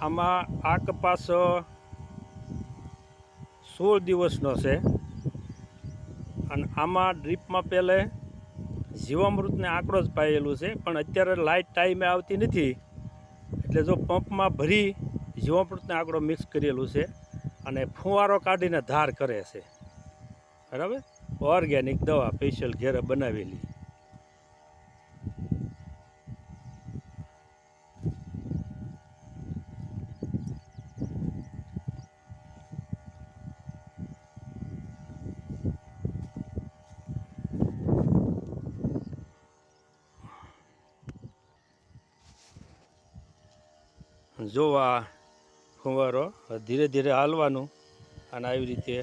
આમાં આ કપાસ 16 દિવસનો છે અને આમાં ડ્રીપમાં પહેલે જીવામૃતને આંકડો જ પાયેલું છે, પણ અત્યારે લાઇટ ટાઈમે આવતી નથી, એટલે જો પંપમાં ભરી જીવામૃતને આંકડો મિક્સ કરેલું છે અને ફુવારો કાઢીને ધાર કરે છે. બરાબર, ઓર્ગેનિક દવા સ્પેશિયલ ઘેરે બનાવેલી. જો આ ફુવારો ધીરે ધીરે હાલવાનું અને આવી રીતે